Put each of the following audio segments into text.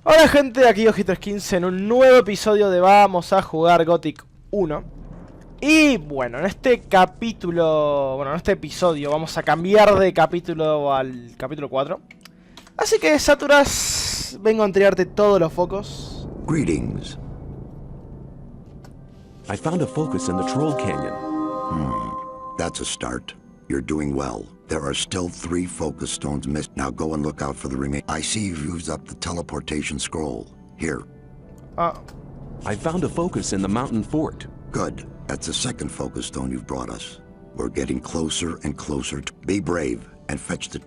Hola gente, aquí Ojito15 en un nuevo episodio de Vamos a jugar Gothic 1. Y bueno, en este capítulo, en este episodio vamos a cambiar de capítulo al capítulo 4. Así que, Saturas, vengo a entregarte todos los focos. Greetings. I found a focus in the Troll Canyon. That's a start. You're doing well. There are still 3 focus stones missed. Now go and look out for the remaining. I see you've used up the teleportation scroll. Here. I found a focus in the mountain fort. Good. That's the second focus stone you've brought us. We're getting closer and closer to... Be brave and fetch the...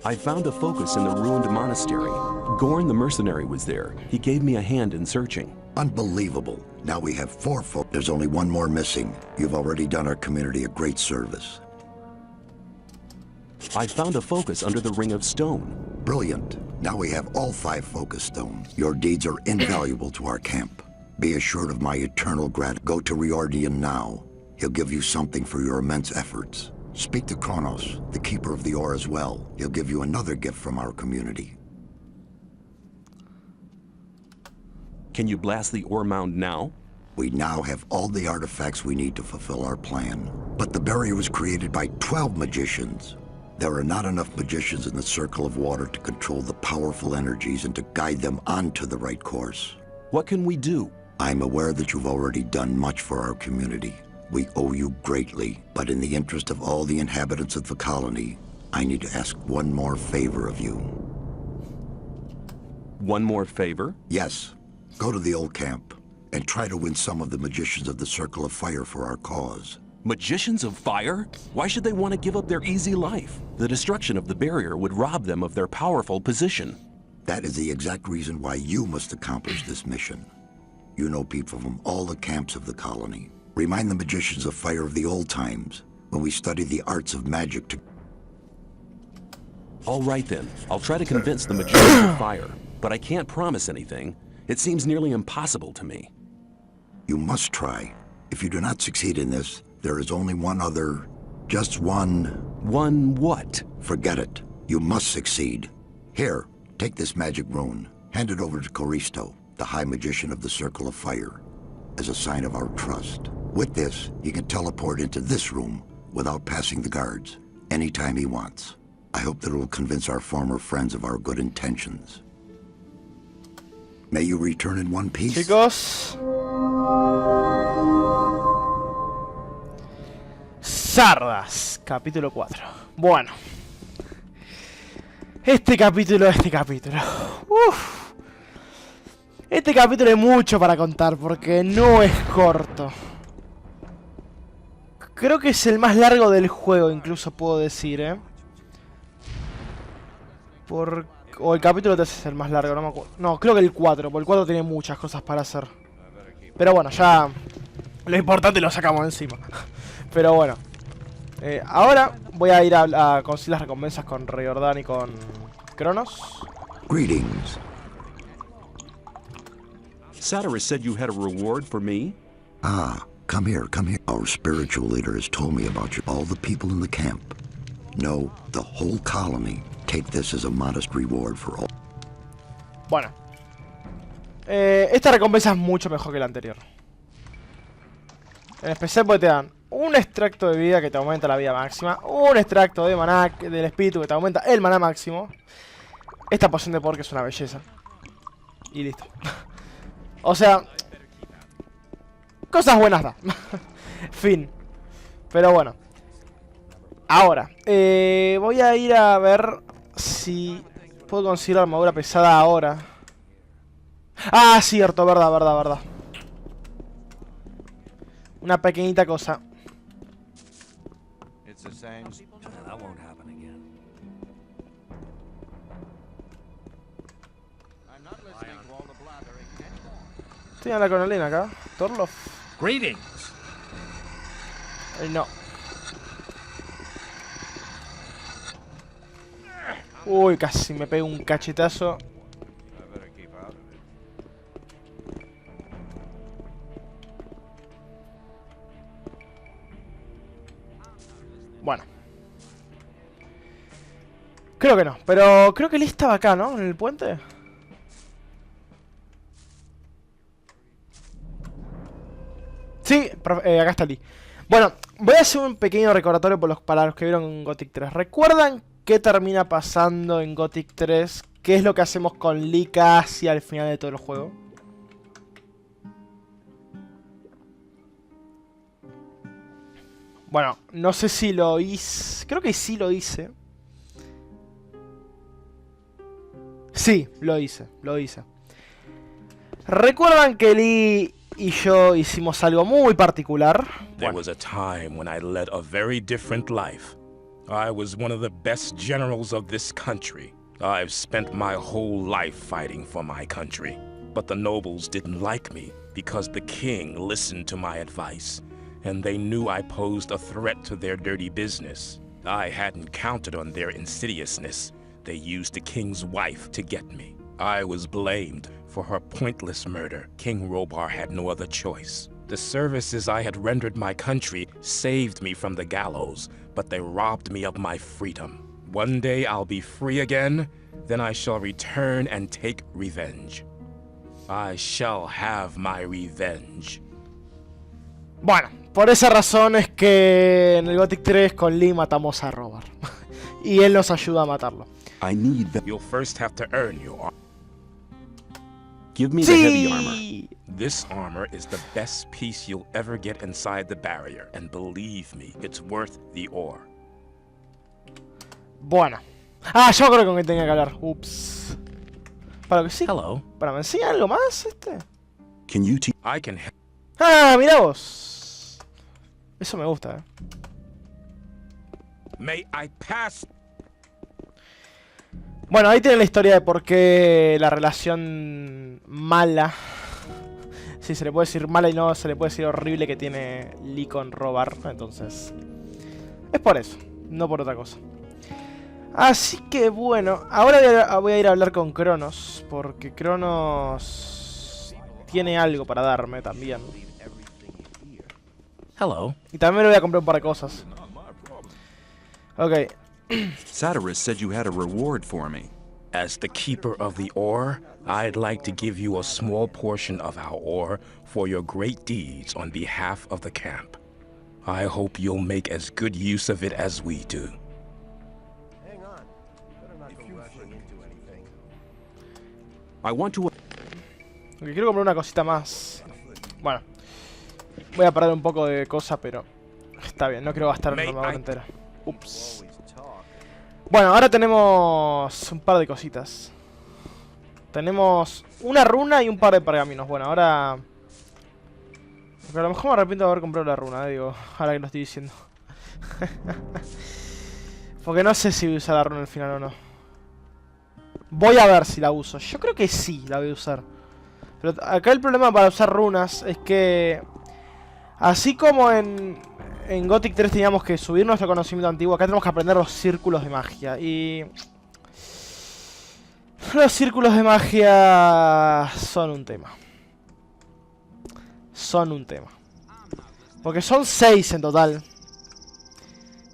I found a focus in the ruined monastery. Gorn the Mercenary was there. He gave me a hand in searching. Unbelievable. Now we have 4 There's only 1 more missing. You've already done our community a great service. I found a focus under the Ring of Stone. Brilliant. Now we have all 5 focus stones. Your deeds are invaluable to our camp. Be assured of my eternal gratitude. Go to Riordian now. He'll give you something for your immense efforts. Speak to Kronos, the keeper of the ore as well. He'll give you another gift from our community. Can you blast the ore mound now? We now have all the artifacts we need to fulfill our plan. But the barrier was created by 12 magicians. There are not enough magicians in the circle of water to control the powerful energies and to guide them onto the right course. What can we do? I'm aware that you've already done much for our community. We owe you greatly, but in the interest of all the inhabitants of the colony, I need to ask one more favor of you. One more favor? Yes. Go to the old camp and try to win some of the magicians of the Circle of Fire for our cause. Magicians of fire? Why should they want to give up their easy life? The destruction of the barrier would rob them of their powerful position. That is the exact reason why you must accomplish this mission. You know people from all the camps of the colony. Remind the magicians of fire of the old times, when we studied the arts of magic to... All right then, I'll try to convince the magicians of fire, but I can't promise anything. It seems nearly impossible to me. You must try. If you do not succeed in this, there is only one other... just one... One what? Forget it. You must succeed. Here, take this magic rune. Hand it over to Coristo, the High Magician of the Circle of Fire, as a sign of our trust. With this, he can teleport into this room without passing the guards, anytime he wants. I hope that it will convince our former friends of our good intentions. May you return in one piece. Chicos, Sardas, capítulo 4. Bueno, este capítulo. Uf. Este capítulo hay mucho para contar porque no es corto. Creo que es el más largo del juego, incluso puedo decir, O el capítulo 3 es el más largo, no me acuerdo. No, creo que el 4, porque el 4 tiene muchas cosas para hacer. Pero bueno, ya lo importante lo sacamos encima. Pero bueno, ahora voy a ir a conseguir las recompensas con Riordan y con Kronos. Greetings. Satyrus said you had a reward for me? Ah, come here. Our spiritual leader has told me about you. All the people in the camp. No, the whole colony. Take this as a modest reward for all. Bueno, esta recompensa es mucho mejor que la anterior. En especial porque te dan un extracto de vida que te aumenta la vida máxima, un extracto de maná del espíritu que te aumenta el maná máximo, esta poción de poder que es una belleza, y listo. O sea, cosas buenas da. Fin. Pero bueno, ahora voy a ir a ver si puedo conseguir la armadura pesada ahora. Ah, cierto, verdad. Una pequeñita cosa. Estoy en la colina acá. Torlof. Greetings. No. Uy, casi me pego un cachetazo. Bueno. Creo que no, pero creo que Lee estaba acá, ¿no? En el puente. Sí, acá está Lee. Bueno, voy a hacer un pequeño recordatorio para los que vieron Gothic 3. ¿Recuerdan qué termina pasando en Gothic 3? ¿Qué es lo que hacemos con Lee casi al final de todo el juego? Bueno, no sé si lo hice. Creo que sí lo hice. Sí, lo hice. ¿Recuerdan que Lee y yo hicimos algo muy particular? There was a time when I led a very different life. I was one of the best generals of this country. I've spent my whole life fighting for my country. But the nobles didn't like me because the king listened to my advice, and they knew I posed a threat to their dirty business. I hadn't counted on their insidiousness. They used the king's wife to get me. I was blamed for her pointless murder. King Robar had no other choice. The services I had rendered my country saved me from the gallows, but they robbed me of my freedom. One day I'll be free again, then I shall return and take revenge. I shall have my revenge. Bueno, por esa razón es que en el Gothic 3 con Lee matamos a Robar. Y él nos ayuda a matarlo. I need the... You'll first have to earn your armor. Give me the heavy armor. This armor is the best piece you'll ever get inside the barrier, and believe me, it's worth the ore. Bueno. Ah, yo creo que con que tenía que hablar. Ups. Para que sí. Hello. ¿Para me enseña algo más este? Can you teach? I can help. Ah, mirá vos. Eso me gusta, May I pass? Bueno, ahí tienen la historia de por qué la relación mala, si se le puede decir mala y no se le puede decir horrible, que tiene Lee con Robar. Entonces, es por eso, no por otra cosa. Así que bueno, ahora voy a ir a hablar con Cronos, porque Cronos tiene algo para darme también. Hello. Y también le voy a comprar un par de cosas. Ok. Satyrus said you had a reward for me. As the keeper of the ore, I'd like to give you a small portion of our ore for your great deeds on behalf of the camp. I hope you'll make as good use of it as we do. I want to... Ok, quiero comprar una cosita más. Bueno. Voy a perder un poco de cosa, pero está bien, no quiero gastar una armadura entera. Ups. Bueno, ahora tenemos un par de cositas. Tenemos una runa y un par de pergaminos. Bueno, ahora... Porque a lo mejor me arrepiento de haber comprado la runa, digo, ahora que lo estoy diciendo. Porque no sé si voy a usar la runa al final o no. Voy a ver si la uso. Yo creo que sí la voy a usar. Pero acá el problema para usar runas es que... Así como en Gothic 3 teníamos que subir nuestro conocimiento antiguo, acá tenemos que aprender los círculos de magia. Y... los círculos de magia son un tema. Son un tema. Porque son 6 en total.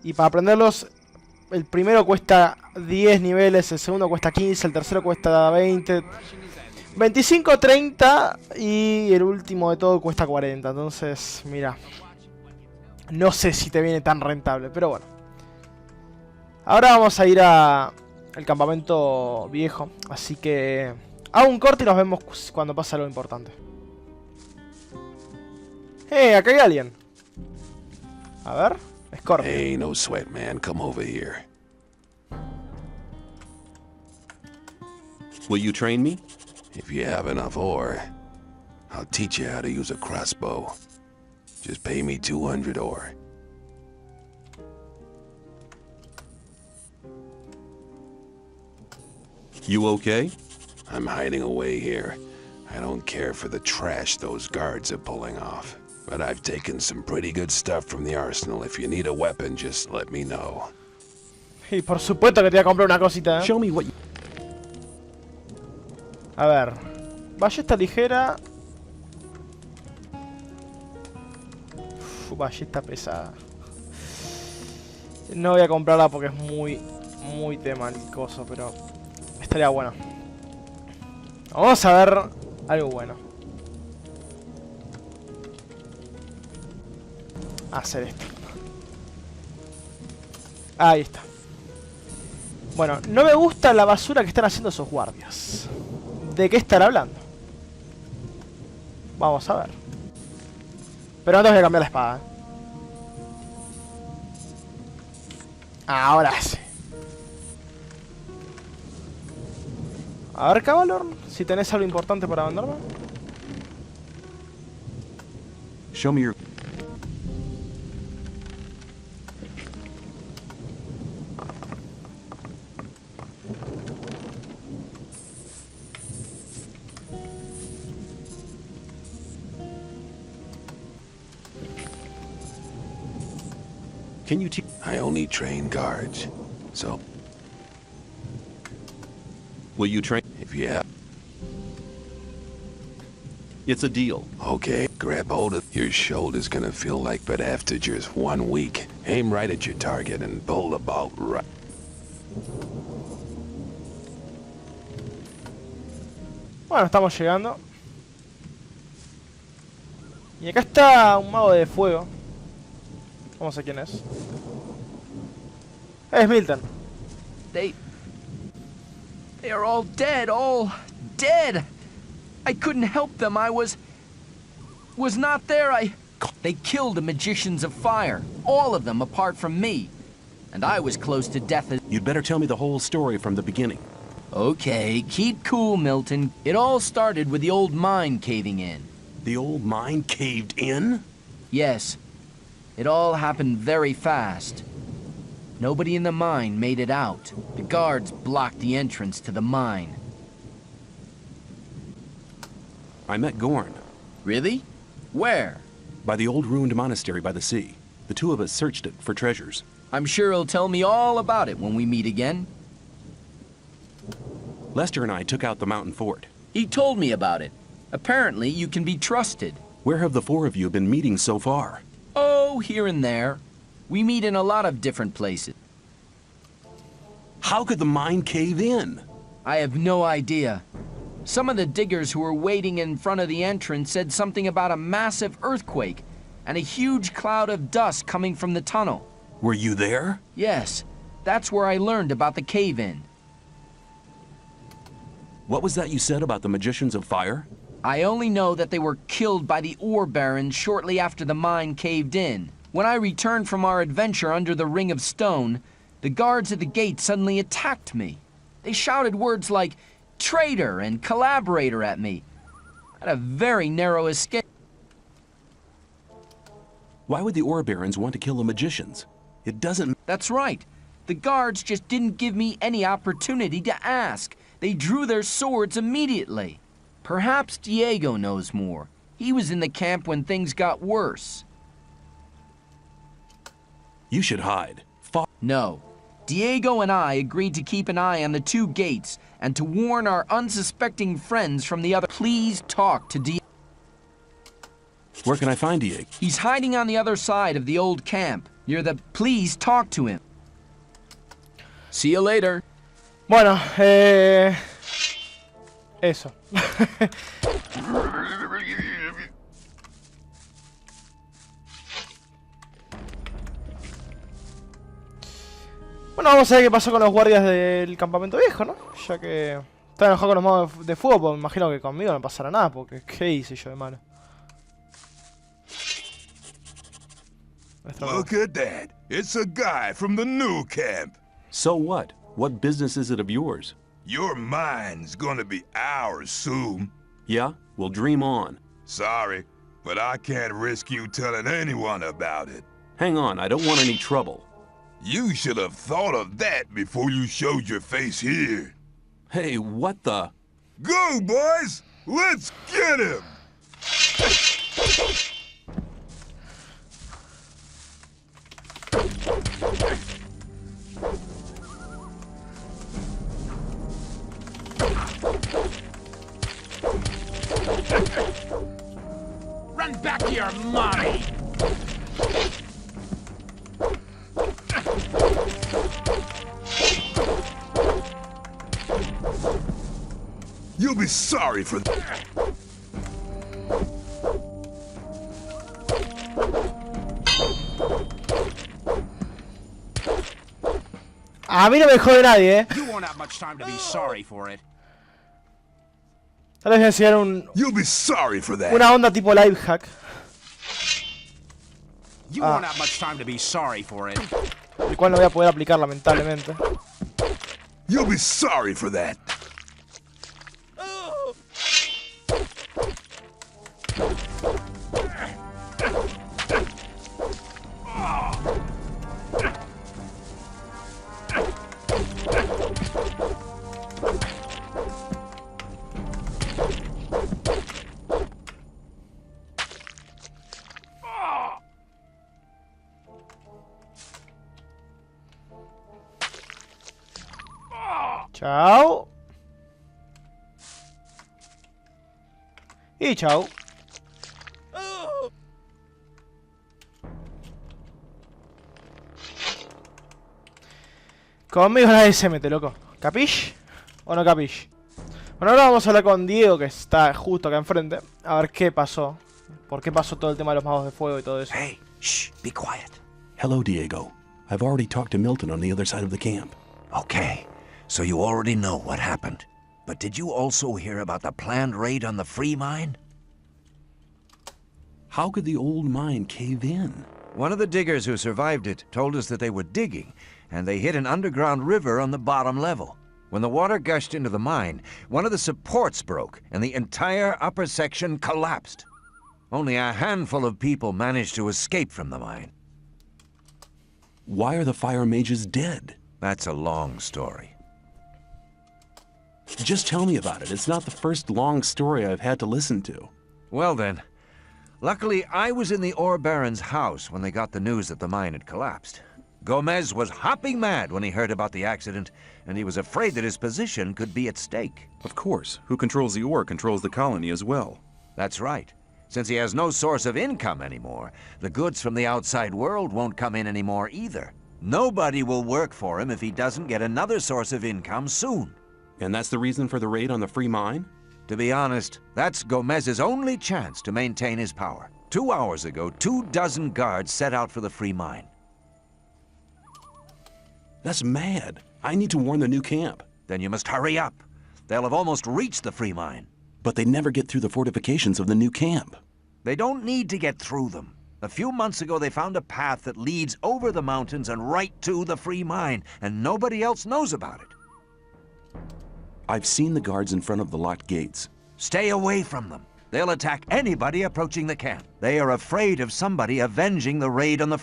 Y para aprenderlos, el primero cuesta 10 niveles, el segundo cuesta 15, el tercero cuesta 20... 25, 30 y el último de todo cuesta 40. Entonces, mira, no sé si te viene tan rentable, pero bueno. Ahora vamos a ir al campamento viejo. Así que hago un corte y nos vemos cuando pase algo importante. Acá hay alguien. A ver, Scorpio. Hey, no sweat, man. Come over here. Will you train me? If you have enough ore, I'll teach you how to use a crossbow. Just pay me 200 ore. You okay? I'm hiding away here. I don't care for the trash those guards are pulling off. But I've taken some pretty good stuff from the arsenal. If you need a weapon, just let me know. Y por supuesto que te voy a comprar una cosita, Show me what you... A ver, ballesta ligera. Ballesta pesada. No voy a comprarla porque es muy tema el coso, pero estaría bueno. Vamos a ver algo bueno. hacer esto. Ahí está. Bueno, no me gusta la basura que están haciendo esos guardias. ¿De qué están hablando? Vamos a ver. Pero antes voy a cambiar la espada. Ahora sí. A ver, Cavalor, si tenés algo importante para venderme. Show me your... Can you teach? I only train guards, so Will you train? if you have... It's a deal. Okay, grab hold of... Your shoulder's gonna feel like, but after just 1 week, aim right at your target and pull the bolt right... Bueno, estamos llegando. Y acá está un mago de fuego. Vamos a ver quién es. Es Milton. They are all dead. I couldn't help them. I was not there. They killed the magicians of fire, all of them apart from me. And I was close to death as... You'd better tell me the whole story from the beginning. Okay, keep cool, Milton. It all started with the old mine caving in. The old mine caved in? Yes. It all happened very fast. Nobody in the mine made it out. The guards blocked the entrance to the mine. I met Gorn. Really? Where? By the old ruined monastery by the sea. The two of us searched it for treasures. I'm sure he'll tell me all about it when we meet again. Lester and I took out the mountain fort. He told me about it. Apparently, you can be trusted. Where have the four of you been meeting so far? Oh, here and there. We meet in a lot of different places. How could the mine cave in? I have no idea. Some of the diggers who were waiting in front of the entrance said something about a massive earthquake and a huge cloud of dust coming from the tunnel. Were you there? Yes, that's where I learned about the cave-in. What was that you said about the magicians of fire? I only know that they were killed by the ore barons shortly after the mine caved in. When I returned from our adventure under the Ring of Stone, the guards at the gate suddenly attacked me. They shouted words like traitor and collaborator at me. I had a very narrow escape. Why would the ore barons want to kill the magicians? It doesn't... That's right. The guards just didn't give me any opportunity to ask. They drew their swords immediately. Perhaps Diego knows more. He was in the camp when things got worse. You should hide. No. Diego and I agreed to keep an eye on the two gates and to warn our unsuspecting friends from the other. Please talk to Diego. Where can I find Diego? He's hiding on the other side of the old camp, near the... Please talk to him. See you later. Bueno, eso. Bueno, vamos a ver qué pasó con los guardias del campamento viejo, ¿no? Ya que están enojados con los modos de fuego, pues me imagino que conmigo no pasará nada, porque ¿qué hice yo de malo? Look at that. It's a guy from the new camp. So what? What business is it of yours? Your mine's gonna be ours soon. Yeah? Well, dream on. Sorry, but I can't risk you telling anyone about it. Hang on, I don't want any trouble. You should have thought of that before you showed your face here. Hey, what the... Go, boys! Let's get him! Run back to your mommy! You'll be sorry for that. A mí no me jode nadie, eh. You won't have much time to be sorry for it. Tal vez voy a enseñar un, You'll be sorry for that. una onda tipo life hack. You won't have much time to be sorry for it. El cual no voy a poder aplicar, lamentablemente. You'll be sorry for that. Chao. Y chao. Conmigo nadie se mete, loco. ¿Capish? ¿O no capish? Bueno, ahora vamos a hablar con Diego, que está justo acá enfrente. A ver qué pasó. ¿Por qué pasó todo el tema de los magos de fuego y todo eso? Hey, shh, be quiet. Hello, Diego. I've already talked to Milton on the other side of the camp. Okay, so you already know what happened. But did you also hear about the planned raid on the free mine? How could the old mine cave in? One of the diggers who survived it told us that they were digging, and they hit an underground river on the bottom level. When the water gushed into the mine, one of the supports broke, and the entire upper section collapsed. Only a handful of people managed to escape from the mine. Why are the fire mages dead? That's a long story. Just tell me about it. It's not the first long story I've had to listen to. Well then, luckily I was in the ore baron's house when they got the news that the mine had collapsed. Gomez was hopping mad when he heard about the accident, and he was afraid that his position could be at stake. Of course. Who controls the ore controls the colony as well. That's right. Since he has no source of income anymore, the goods from the outside world won't come in anymore either. Nobody will work for him if he doesn't get another source of income soon. And that's the reason for the raid on the free mine? To be honest, that's Gomez's only chance to maintain his power. 2 hours ago, 24 guards set out for the free mine. That's mad. I need to warn the new camp. Then you must hurry up. They'll have almost reached the free mine. But they never get through the fortifications of the new camp. They don't need to get through them. A few months ago, they found a path that leads over the mountains and right to the free mine, and nobody else knows about it. I've seen the guards in front of the locked gates. Stay away from them. They'll attack anybody approaching the camp. They are afraid of somebody avenging the raid on the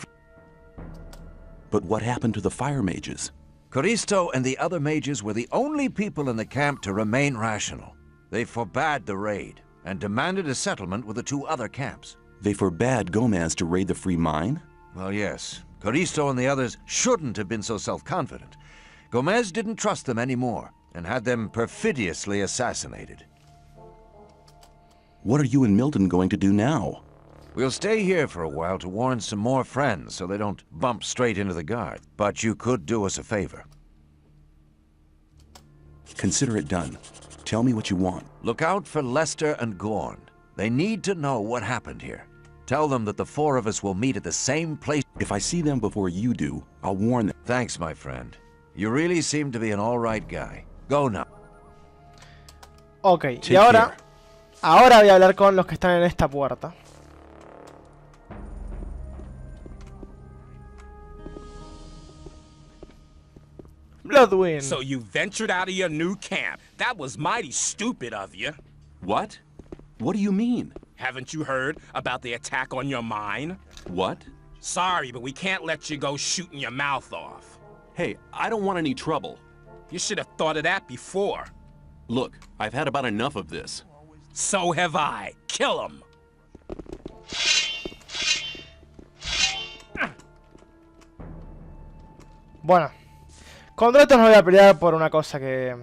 But what happened to the fire mages? Coristo and the other mages were the only people in the camp to remain rational. They forbade the raid and demanded a settlement with the 2 other camps. They forbade Gomez to raid the free mine? Well, yes. Coristo and the others shouldn't have been so self-confident. Gomez didn't trust them anymore and had them perfidiously assassinated. What are you and Milton going to do now? We'll stay here for a while to warn some more friends so they don't bump straight into the guard. But you could do us a favor. Consider it done. Tell me what you want. Look out for Lester and Gorn. They need to know what happened here. Tell them that the 4 of us will meet at the same place. If I see them before you do, I'll warn them. Thanks, my friend. You really seem to be an all-right guy. Go now. Ok, y ahora... Ahora voy a hablar con los que están en esta puerta. Bloodwind. So you ventured out of your new camp. That was mighty stupid of you. What? What do you mean? Haven't you heard about the attack on your mine? What? Sorry, but we can't let you go shooting your mouth off. Hey, I don't want any trouble. You should have thought of that before. Look, I've had about enough of this. So have I. Kill him. Bueno, contra estos no voy a pelear por una cosa que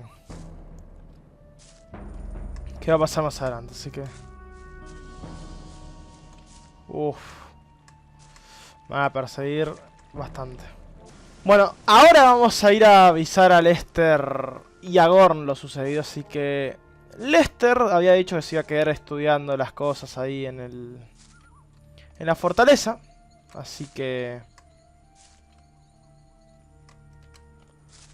va a pasar más adelante, así que... Uff. Me van a perseguir bastante. Bueno, ahora vamos a ir a avisar a Lester y a Gorn lo sucedido, así que... Lester había dicho que se iba a quedar estudiando las cosas ahí en la fortaleza. Así que...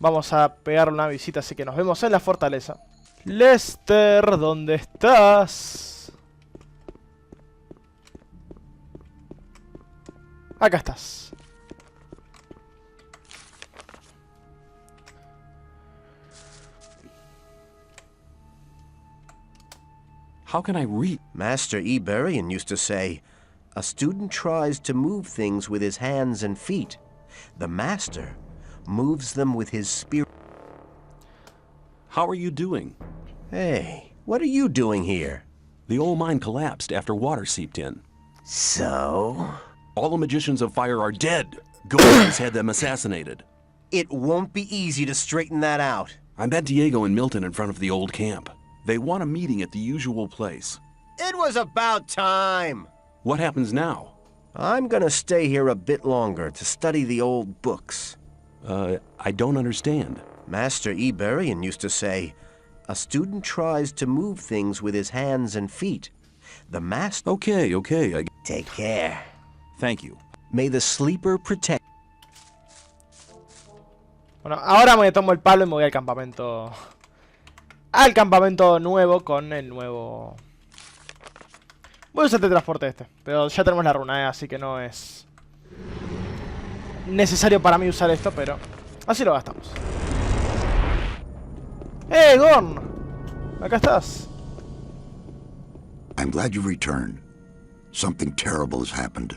vamos a pegarle una visita, así que nos vemos en la fortaleza. Lester, ¿dónde estás? Acá estás. How can I read? Master Iberian used to say, a student tries to move things with his hands and feet. The master moves them with his spirit. How are you doing? Hey, what are you doing here? The old mine collapsed after water seeped in. So? All the magicians of fire are dead. Gomez had them assassinated. It won't be easy to straighten that out. I met Diego and Milton in front of the old camp. They want a meeting at the usual place. It was about time. What happens now? I'm gonna stay here a bit longer to study the old books. I don't understand. Master Iberian used to say, a student tries to move things with his hands and feet. The master... Okay. Take care. Thank you. May the sleeper protect... Bueno, ahora me tomo el palo y me voy al campamento. Al campamento nuevo con el nuevo... Voy a usar el transporte este, pero ya tenemos la runa, así que no es necesario para mí usar esto, pero así lo gastamos. Gorn! Acá estás. I'm glad you returned. Something terrible has happened.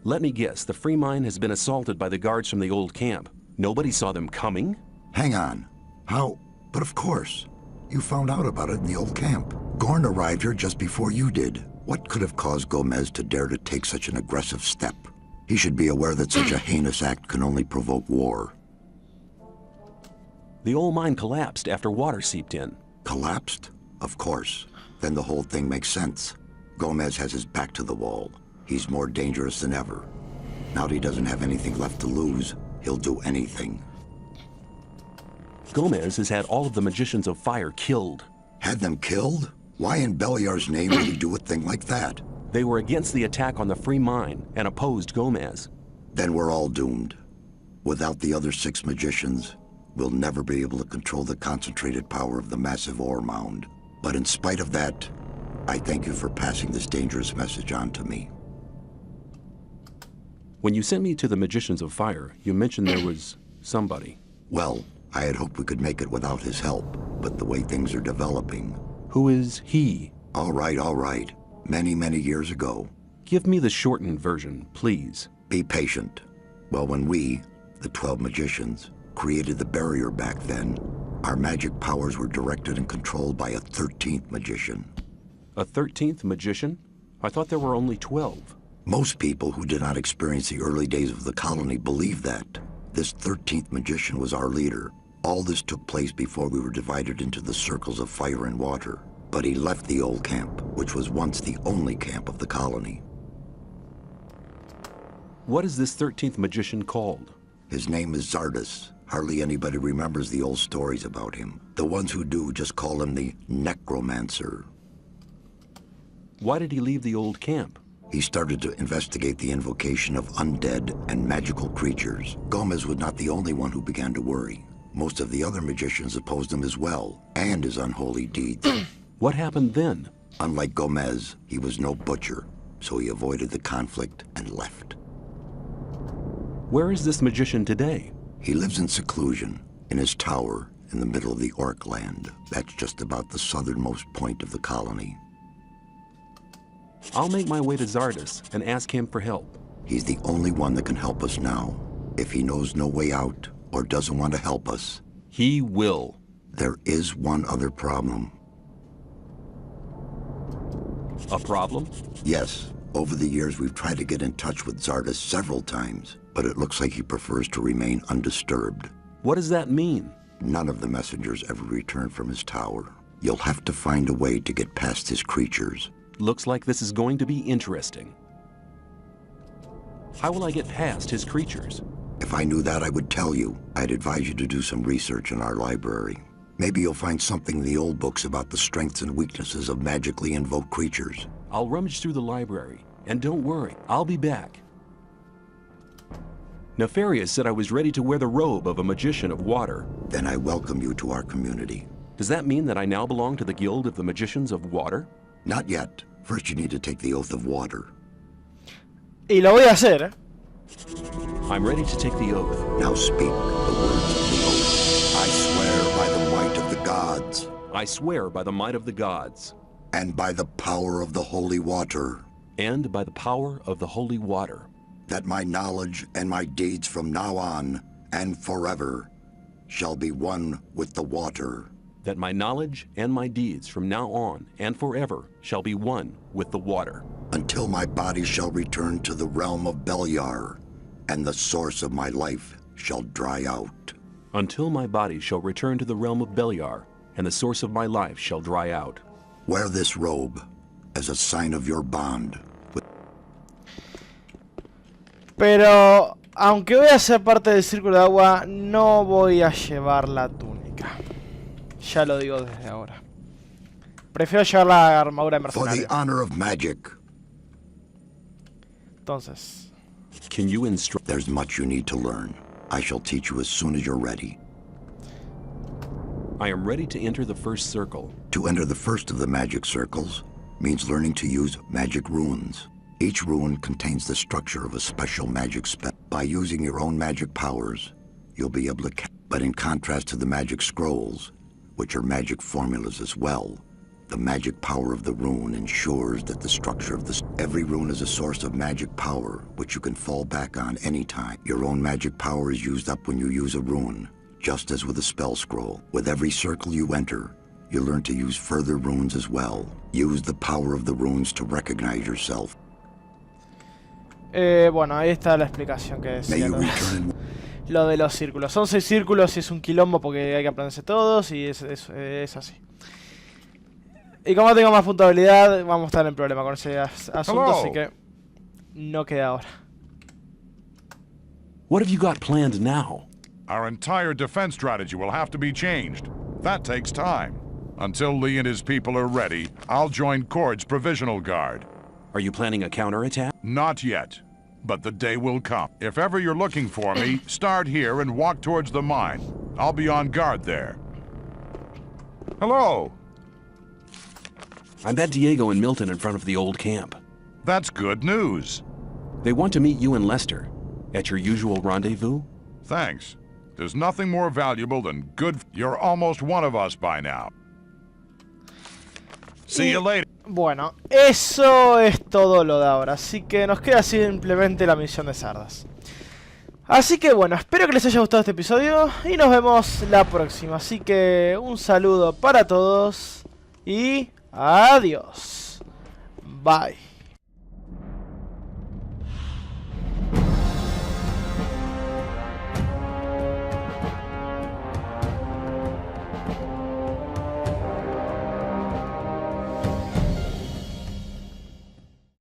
Let me guess, the free mine has been assaulted by the guards from the old camp. Nobody saw them coming? Hang on. How? But of course. You found out about it in the old camp. Gorn arrived here just before you did. What could have caused Gomez to dare to take such an aggressive step? He should be aware that such a heinous act can only provoke war. The old mine collapsed after water seeped in. Collapsed? Of course. Then the whole thing makes sense. Gomez has his back to the wall. He's more dangerous than ever. Now that he doesn't have anything left to lose, he'll do anything. Gomez has had all of the magicians of fire killed. Had them killed? Why in Beliar's name would he do a thing like that? They were against the attack on the free mine and opposed Gomez. Then we're all doomed. Without the other 6 magicians, we'll never be able to control the concentrated power of the massive ore mound. But in spite of that, I thank you for passing this dangerous message on to me. When you sent me to the magicians of fire, you mentioned there was somebody. Well, I had hoped we could make it without his help, but the way things are developing... Who is he? All right. Many, many years ago. Give me the shortened version, please. Be patient. Well, when we, the 12 magicians, created the barrier back then, our magic powers were directed and controlled by a 13th magician. A 13th magician? I thought there were only 12. Most people who did not experience the early days of the colony believe that. This 13th magician was our leader. All this took place before we were divided into the circles of fire and water. But he left the old camp, which was once the only camp of the colony. What is this 13th magician called? His name is Zardes. Hardly anybody remembers the old stories about him. The ones who do just call him the necromancer. Why did he leave the old camp? He started to investigate the invocation of undead and magical creatures. Gomez was not the only one who began to worry. Most of the other magicians opposed him as well, and his unholy deeds. What happened then? Unlike Gomez, he was no butcher, so he avoided the conflict and left. Where is this magician today? He lives in seclusion, in his tower in the middle of the Orc land. That's just about the southernmost point of the colony. I'll make my way to Zardes and ask him for help. He's the only one that can help us now. If he knows no way out, or doesn't want to help us... He will. There is one other problem. A problem? Yes. Over the years, we've tried to get in touch with Zardes several times, but it looks like he prefers to remain undisturbed. What does that mean? None of the messengers ever return from his tower. You'll have to find a way to get past his creatures. Looks like this is going to be interesting. How will I get past his creatures? If I knew that, I would tell you. I'd advise you to do some research in our library. Maybe you'll find something in the old books about the strengths and weaknesses of magically invoked creatures. I'll rummage through the library. And don't worry, I'll be back. Nefarious said I was ready to wear the robe of a magician of water. Then I welcome you to our community. Does that mean that I now belong to the Guild of the Magicians of Water? Not yet. First you need to take the oath of water. Y lo voy a hacer, ¿eh? I'm ready to take the oath. Now speak the words of the oath. I swear by the might of the gods. I swear by the might of the gods. And by the power of the holy water. And by the power of the holy water. That my knowledge and my deeds from now on and forever shall be one with the water. That my knowledge and my deeds from now on and forever shall be one with the water. Until my body shall return to the realm of Beliar, and the source of my life shall dry out. Until my body shall return to the realm of Beliar, and the source of my life shall dry out. Wear this robe as a sign of your bond. Pero, aunque voy a ser parte del círculo de agua, no voy a llevar la túnica. Ya lo digo desde ahora. Prefiero llevar la armadura de For mercenario. the honor of magic. Entonces, Can you instruct? There's much you need to learn. I shall teach you as soon as you're ready. I am ready to enter the first circle. To enter the first of the magic circles means learning to use magic runes. Each rune contains the structure of a special magic spell. By using your own magic powers, you'll be able to... But in contrast to the magic scrolls, which are magic formulas as well, the magic power of the rune ensures that the structure of every rune is a source of magic power, which you can fall back on anytime. Your own magic power is used up when you use a rune, just as with a spell scroll. With every circle you enter, you learn to use further runes as well. Use the power of the runes to recognize yourself. bueno, ahí está la explicación que May decía you lo lo de los círculos. Son 6 círculos y es un quilombo porque hay que aprenderse todos y es así. Y como tengo más puntualidad, vamos a estar en problema con ese asunto, así que no queda ahora. What have you got planned now? Our entire defense strategy will have to be changed. That takes time. Until Lee and his people are ready, I'll join Cord's provisional guard. Are you planning a counterattack? Not yet, but the day will come. If ever you're looking for me, start here and walk towards the mine. I'll be on guard there. Hello! I met Diego and Milton in front of the old camp. That's good news. They want to meet you and Lester at your usual rendezvous. Thanks. There's nothing more valuable than good... You're almost one of us by now. See you later. Bueno, eso es todo lo de ahora, así que nos queda simplemente la misión de Sardas. Así que bueno, espero que les haya gustado este episodio y nos vemos la próxima. Así que un saludo para todos y adiós. Bye.